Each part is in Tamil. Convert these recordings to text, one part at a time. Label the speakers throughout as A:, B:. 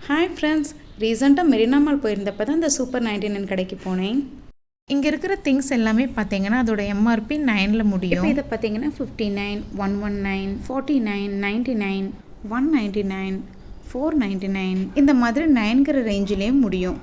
A: ஹாய் ஃப்ரெண்ட்ஸ், ரீசெண்டாக மெரினா மால் போயிருந்தப்போ தான் இந்த சூப்பர் 99 கடைக்கு போனேன்.
B: இங்கே இருக்கிற திங்ஸ் எல்லாமே பார்த்தீங்கன்னா அதோட எம்ஆர்பி 9ல் முடியும்.
A: இதை பார்த்தீங்கன்னா 59, 119, 49, 99, 199, 499
B: இந்த மாதிரி 9ங்கிற ரேஞ்சிலேயும் முடியும்.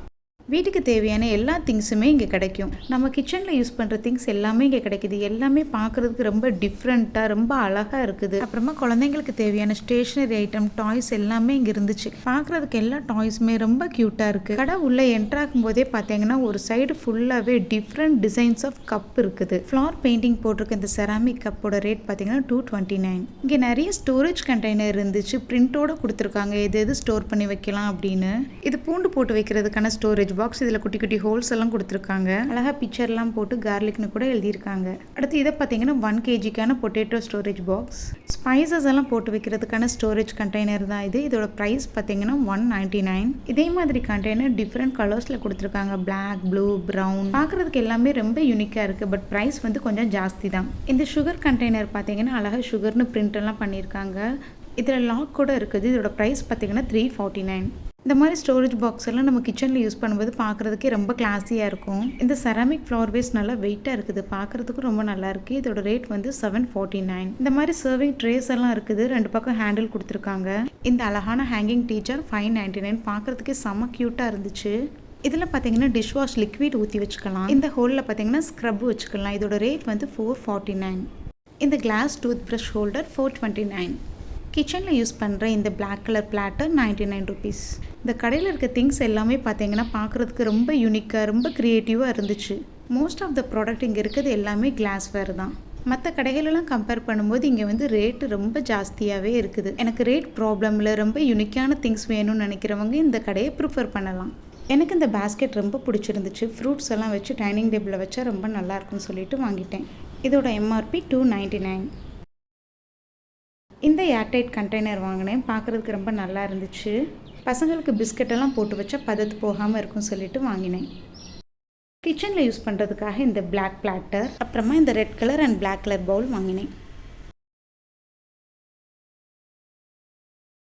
A: வீட்டுக்கு தேவையான எல்லா திங்ஸுமே இங்கே கிடைக்கும். நம்ம கிச்சனில் யூஸ் பண்ணுற திங்ஸ் எல்லாமே இங்கே கிடைக்குது. எல்லாமே பார்க்குறதுக்கு ரொம்ப டிஃப்ரெண்ட்டாக ரொம்ப அழகாக இருக்குது.
B: அப்புறமா குழந்தைங்களுக்கு தேவையான ஸ்டேஷ்னரி ஐட்டம், டாய்ஸ் எல்லாமே இங்கே இருந்துச்சு. பார்க்குறதுக்கு எல்லா டாய்ஸுமே ரொம்ப க்யூட்டாக இருக்குது. கடை உள்ளே என்ட்ராகும் போதே பார்த்தீங்கன்னா ஒரு சைடு ஃபுல்லாகவே டிஃப்ரெண்ட் டிசைன்ஸ் ஆஃப் கப் இருக்குது. ஃப்ளார் பெயிண்டிங் போட்டிருக்க இந்த செராமிக் கப்போட ரேட் பார்த்தீங்கன்னா 229. இங்கே நிறைய ஸ்டோரேஜ் கண்டெய்னர் இருந்துச்சு. பிரிண்டோடு கொடுத்துருக்காங்க எது எது ஸ்டோர் பண்ணி வைக்கலாம் அப்படின்னு. இது பூண்டு போட்டு வைக்கிறதுக்கான ஸ்டோரேஜ் பாக்ஸ். இதில் குட்டி குட்டி ஹோல்ஸ் எல்லாம் கொடுத்துருக்காங்க. அழகாக பிக்சர்லாம் போட்டு கார்லிக்னு கூட எழுதியிருக்காங்க. அடுத்து இதை பார்த்தீங்கன்னா 1 kgக்கான பொட்டேட்டோ ஸ்டோரேஜ் பாக்ஸ். ஸ்பைசஸ் எல்லாம் போட்டு வைக்கிறதுக்கான ஸ்டோரேஜ் கண்டெய்னர் தான் இது. இதோட ப்ரைஸ் பார்த்தீங்கன்னா 199. இதே மாதிரி கண்டெய்னர் டிஃப்ரெண்ட் கலர்ஸில் கொடுத்துருக்காங்க. Black, blue, brown. பார்க்குறதுக்கு எல்லாமே ரொம்ப யூனிக்காக இருக்குது. பட் ப்ரைஸ் வந்து கொஞ்சம் ஜாஸ்தி தான். இந்த சுகர் கண்டெய்னர் பார்த்தீங்கன்னா அழகாக சுகர்னு பிரிண்ட் எல்லாம் பண்ணியிருக்காங்க. இதில் லாக் கூட இருக்குது. இதோட ப்ரைஸ் பார்த்தீங்கன்னா 349. இந்த மாதிரி ஸ்டோரேஜ் பாக்ஸ் எல்லாம் நம்ம கிச்சனில் யூஸ் பண்ணும்போது பார்க்குறதுக்கே ரொம்ப கிளாஸியாக இருக்கும். இந்த செராமிக் ஃப்ளவர் வேஸ் நல்லா வெயிட்டாக இருக்குது. பார்க்குறதுக்கும் ரொம்ப நல்லா இருக்குது. இதோட ரேட் வந்து 749. இந்த மாதிரி சர்விங் ட்ரேஸ் எல்லாம் இருக்குது. 2 பக்கம் ஹேண்டில் கொடுத்துருக்காங்க. இந்த அழகான ஹேங்கிங் டீச்சர் 599. பார்க்குறதுக்கே செம்ம க்யூட்டாக இருந்துச்சு. இதில் பார்த்தீங்கன்னா டிஷ் வாஷ் லிக்விட் ஊற்றி வச்சுக்கலாம். இந்த ஹோலில் பார்த்தீங்கன்னா ஸ்க்ரப் வச்சுக்கலாம். இதோட ரேட் வந்து 449. இந்த கிளாஸ் டூத் ப்ரஷ் ஹோல்டர் 429. கிச்சனில் யூஸ் பண்ணுற இந்த பிளாக் கலர் பிளாட்டர் 99 ருபீஸ். இந்த கடையில் இருக்க திங்ஸ் எல்லாமே பார்த்தீங்கன்னா பார்க்குறதுக்கு ரொம்ப யூனிக்காக ரொம்ப க்ரியேட்டிவாக இருந்துச்சு. மோஸ்ட் ஆஃப் த ப்ராடக்ட் இங்கே இருக்கிறது எல்லாமே கிளாஸ்வேர் தான். மற்ற கடைகளெல்லாம் கம்பேர் பண்ணும்போது இங்கே வந்து ரேட்டு ரொம்ப ஜாஸ்தியாகவே இருக்குது. எனக்கு ரேட் ப்ராப்ளமில் ரொம்ப யூனிக்கான திங்ஸ் வேணும்னு நினைக்கிறவங்க இந்த கடையை ப்ரிஃபர் பண்ணலாம். எனக்கு இந்த பேஸ்கெட் ரொம்ப பிடிச்சிருந்துச்சு. ஃப்ரூட்ஸ் எல்லாம் வச்சு டைனிங் டேபிளில் வச்சா ரொம்ப நல்லாயிருக்கும்னு சொல்லிட்டு வாங்கிட்டேன். இதோட எம்ஆர்பி 299. இந்த ஏர்டைட் கண்டெய்னர் வாங்கினேன். பார்க்குறதுக்கு ரொம்ப நல்லா இருந்துச்சு. பசங்களுக்கு பிஸ்கட்டெல்லாம் போட்டு வச்சா பதத்து போகாமல் இருக்கும்னு சொல்லிட்டு வாங்கினேன். கிச்சனில் யூஸ் பண்ணுறதுக்காக இந்த பிளாக் பிளாட்டர், அப்புறமா இந்த red colour and black colour bowl வாங்கினேன்.